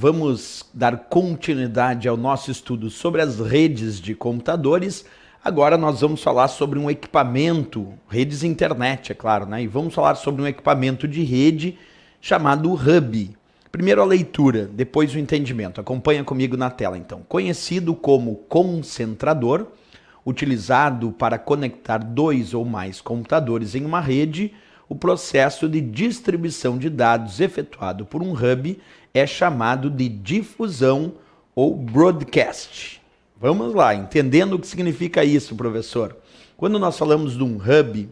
vamos dar continuidade ao nosso estudo sobre as redes de computadores. Agora nós vamos falar sobre um equipamento, redes internet, é claro, né? E vamos falar sobre um equipamento de rede chamado hub. Primeiro a leitura, depois o entendimento. Acompanha comigo na tela, então. Conhecido como concentrador, utilizado para conectar dois ou mais computadores em uma rede, o processo de distribuição de dados efetuado por um hub é chamado de difusão ou broadcast. Vamos lá, entendendo o que significa isso, professor. Quando nós falamos de um hub,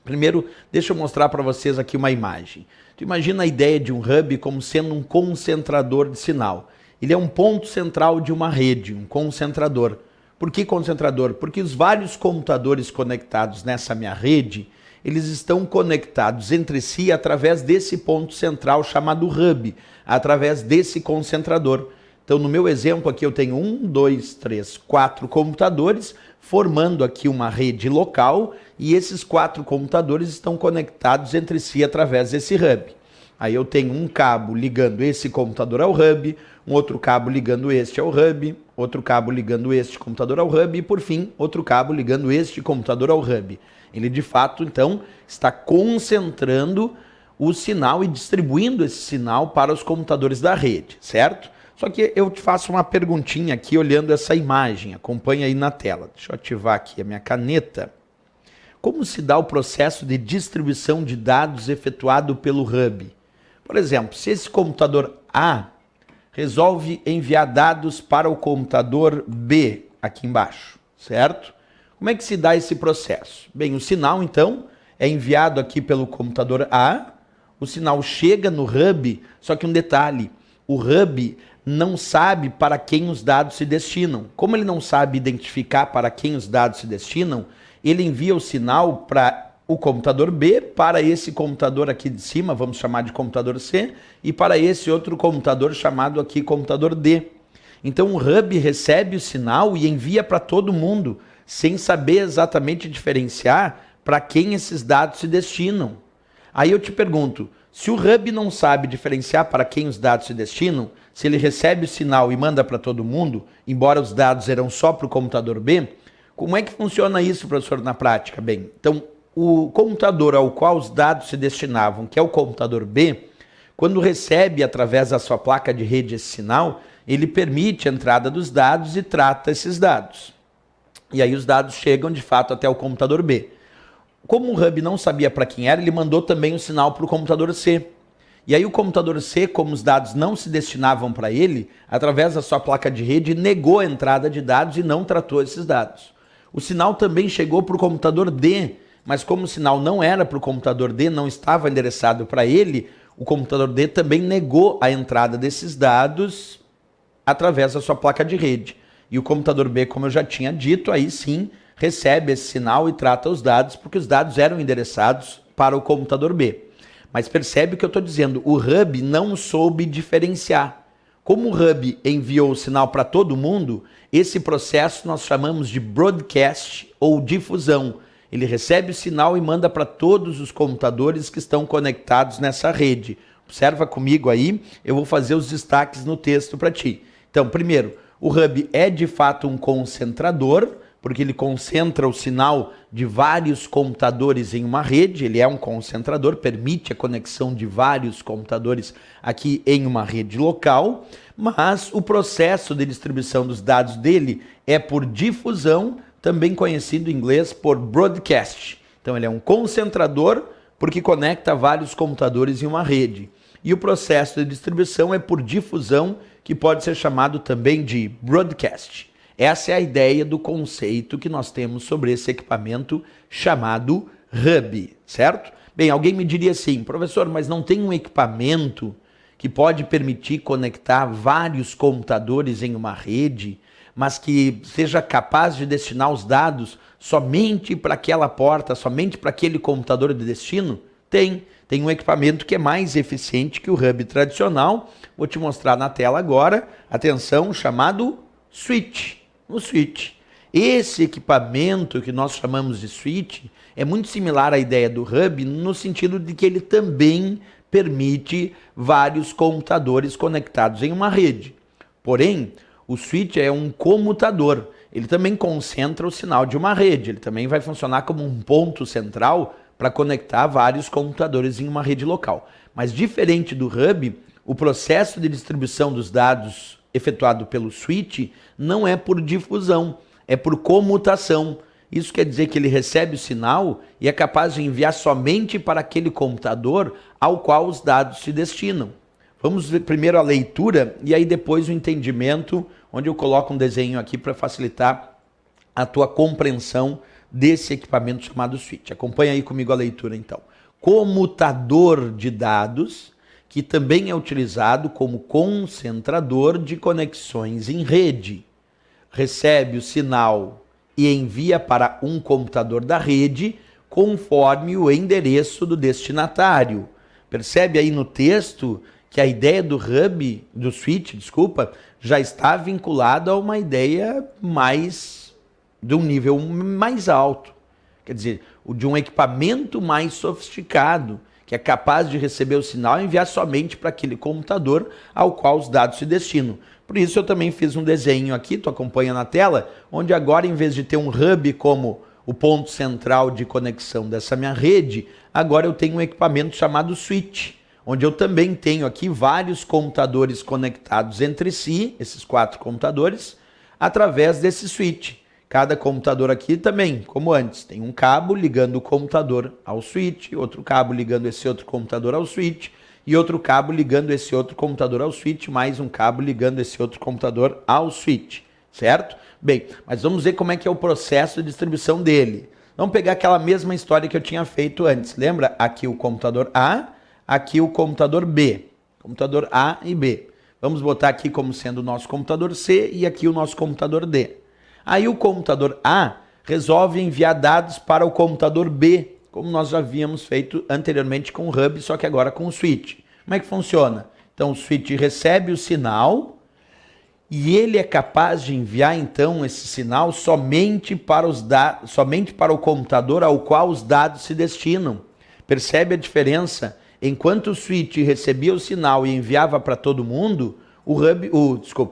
primeiro deixa eu mostrar para vocês aqui uma imagem. Tu imagina a ideia de um hub como sendo um concentrador de sinal. Ele é um ponto central de uma rede, um concentrador. Por que concentrador? Porque os vários computadores conectados nessa minha rede, eles estão conectados entre si através desse ponto central chamado hub, através desse concentrador. Então, no meu exemplo aqui, eu tenho 1, 2, 3, 4 computadores, formando aqui uma rede local, e esses 4 computadores estão conectados entre si através desse hub. Aí eu tenho um cabo ligando esse computador ao hub, um outro cabo ligando este ao hub, outro cabo ligando este computador ao hub, e por fim, outro cabo ligando este computador ao hub. Ele, de fato, então, está concentrando o sinal e distribuindo esse sinal para os computadores da rede, certo? Só que eu te faço uma perguntinha aqui olhando essa imagem. Acompanha aí na tela. Deixa eu ativar aqui a minha caneta. Como se dá o processo de distribuição de dados efetuado pelo hub? Por exemplo, se esse computador A resolve enviar dados para o computador B, aqui embaixo, certo? Como é que se dá esse processo? Bem, o sinal, então, é enviado aqui pelo computador A, o sinal chega no hub, só que um detalhe, o hub não sabe para quem os dados se destinam. Como ele não sabe identificar para quem os dados se destinam, ele envia o sinal para o computador B, para esse computador aqui de cima, vamos chamar de computador C, e para esse outro computador chamado aqui computador D. Então o hub recebe o sinal e envia para todo mundo, sem saber exatamente diferenciar para quem esses dados se destinam. Aí eu te pergunto, se o hub não sabe diferenciar para quem os dados se destinam, se ele recebe o sinal e manda para todo mundo, embora os dados eram só para o computador B, como é que funciona isso, professor, na prática? Bem, então o computador ao qual os dados se destinavam, que é o computador B, quando recebe através da sua placa de rede esse sinal, ele permite a entrada dos dados e trata esses dados. E aí os dados chegam de fato até o computador B. Como o hub não sabia para quem era, ele mandou também o sinal para o computador C. E aí o computador C, como os dados não se destinavam para ele, através da sua placa de rede, negou a entrada de dados e não tratou esses dados. O sinal também chegou para o computador D, mas como o sinal não era para o computador D, não estava endereçado para ele, o computador D também negou a entrada desses dados através da sua placa de rede. E o computador B, como eu já tinha dito, aí sim recebe esse sinal e trata os dados, porque os dados eram endereçados para o computador B. Mas percebe o que eu estou dizendo, o hub não soube diferenciar. Como o hub enviou o sinal para todo mundo, esse processo nós chamamos de broadcast ou difusão. Ele recebe o sinal e manda para todos os computadores que estão conectados nessa rede. Observa comigo aí, eu vou fazer os destaques no texto para ti. Então, primeiro, o hub é de fato um concentrador, porque ele concentra o sinal de vários computadores em uma rede, ele é um concentrador, permite a conexão de vários computadores aqui em uma rede local, mas o processo de distribuição dos dados dele é por difusão, também conhecido em inglês por broadcast. Então ele é um concentrador porque conecta vários computadores em uma rede. E o processo de distribuição é por difusão, que pode ser chamado também de broadcast. Essa é a ideia do conceito que nós temos sobre esse equipamento chamado hub, certo? Bem, alguém me diria assim, professor, mas não tem um equipamento que pode permitir conectar vários computadores em uma rede, mas que seja capaz de destinar os dados somente para aquela porta, somente para aquele computador de destino? Tem um equipamento que é mais eficiente que o hub tradicional. Vou te mostrar na tela agora, atenção, chamado switch. O switch. Esse equipamento que nós chamamos de switch é muito similar à ideia do hub no sentido de que ele também permite vários computadores conectados em uma rede. Porém, o switch é um comutador. Ele também concentra o sinal de uma rede. Ele também vai funcionar como um ponto central para conectar vários computadores em uma rede local. Mas diferente do hub, o processo de distribuição dos dados efetuado pelo switch não é por difusão, é por comutação. Isso quer dizer que ele recebe o sinal e é capaz de enviar somente para aquele computador ao qual os dados se destinam. Vamos ver primeiro a leitura e aí depois o entendimento, onde eu coloco um desenho aqui para facilitar a tua compreensão desse equipamento chamado switch. Acompanha aí comigo a leitura então. Comutador de dados, que também é utilizado como concentrador de conexões em rede. Recebe o sinal e envia para um computador da rede conforme o endereço do destinatário. Percebe aí no texto que a ideia do hub, do switch, já está vinculada a uma ideia de um nível mais alto. Quer dizer, de um equipamento mais sofisticado, que é capaz de receber o sinal e enviar somente para aquele computador ao qual os dados se destinam. Por isso eu também fiz um desenho aqui, tu acompanha na tela, onde agora em vez de ter um hub como o ponto central de conexão dessa minha rede, agora eu tenho um equipamento chamado switch, onde eu também tenho aqui vários computadores conectados entre si, esses 4 computadores, através desse switch. Cada computador aqui também, como antes, tem um cabo ligando o computador ao switch, outro cabo ligando esse outro computador ao switch, e outro cabo ligando esse outro computador ao switch, mais um cabo ligando esse outro computador ao switch, certo? Bem, mas vamos ver como é que é o processo de distribuição dele. Vamos pegar aquela mesma história que eu tinha feito antes. Lembra? Aqui o computador A, aqui o computador B. Computador A e B. Vamos botar aqui como sendo o nosso computador C e aqui o nosso computador D. Aí o computador A resolve enviar dados para o computador B, como nós já havíamos feito anteriormente com o hub, só que agora com o switch. Como é que funciona? Então o switch recebe o sinal e ele é capaz de enviar então esse sinal somente para o computador ao qual os dados se destinam. Percebe a diferença? Enquanto o switch recebia o sinal e enviava para todo mundo,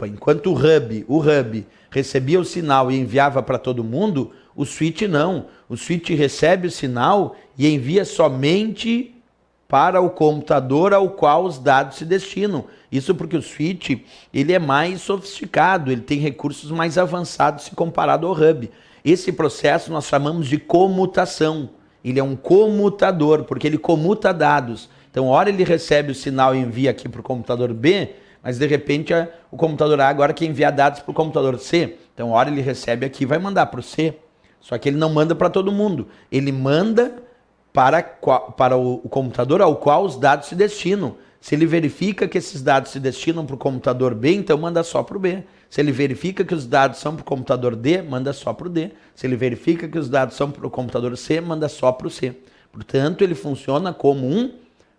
enquanto o hub recebia o sinal e enviava para todo mundo, o switch não. O switch recebe o sinal e envia somente para o computador ao qual os dados se destinam. Isso porque o switch ele é mais sofisticado, ele tem recursos mais avançados se comparado ao hub. Esse processo nós chamamos de comutação. Ele é um comutador, porque ele comuta dados. Então, hora ele recebe o sinal e envia aqui para o computador B, mas de repente o computador A agora quer enviar dados para o computador C. Então, hora ele recebe aqui e vai mandar para o C. Só que ele não manda para todo mundo. Ele manda para o computador ao qual os dados se destinam. Se ele verifica que esses dados se destinam para o computador B, então manda só para o B. Se ele verifica que os dados são para o computador D, manda só para o D. Se ele verifica que os dados são para o computador C, manda só para o C. Portanto, ele funciona como um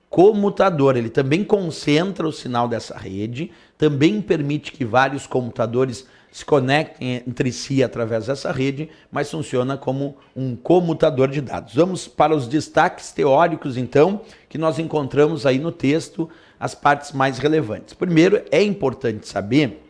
comutador. Ele também concentra o sinal dessa rede, também permite que vários computadores se conectem entre si através dessa rede, mas funciona como um comutador de dados. Vamos para os destaques teóricos, então, que nós encontramos aí no texto, as partes mais relevantes. Primeiro, é importante saber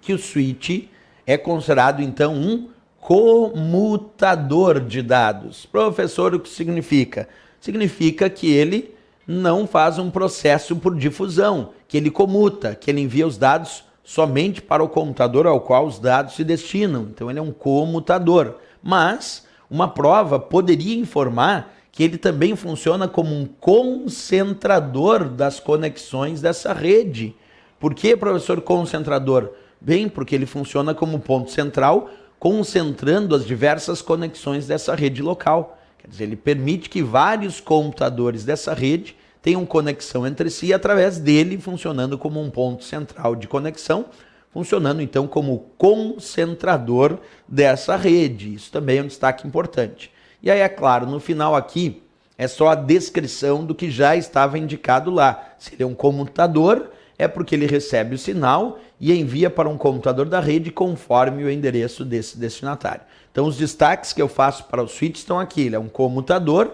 que o switch é considerado, então, um comutador de dados. Professor, o que significa? Significa que ele não faz um processo por difusão, que ele comuta, que ele envia os dados somente para o computador ao qual os dados se destinam. Então ele é um comutador. Mas uma prova poderia informar que ele também funciona como um concentrador das conexões dessa rede. Por que, professor, concentrador? Bem, porque ele funciona como ponto central, concentrando as diversas conexões dessa rede local. Quer dizer, ele permite que vários computadores dessa rede tenham conexão entre si através dele, funcionando como um ponto central de conexão, funcionando então como concentrador dessa rede. Isso também é um destaque importante. E aí, é claro, no final aqui é só a descrição do que já estava indicado lá. Se ele é um comutador, é porque ele recebe o sinal e envia para um computador da rede conforme o endereço desse destinatário. Então os destaques que eu faço para o switch estão aqui. Ele é um comutador,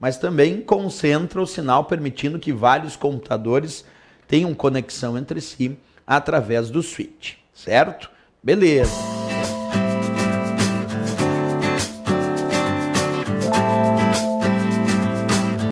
mas também concentra o sinal, permitindo que vários computadores tenham conexão entre si através do switch, certo? Beleza.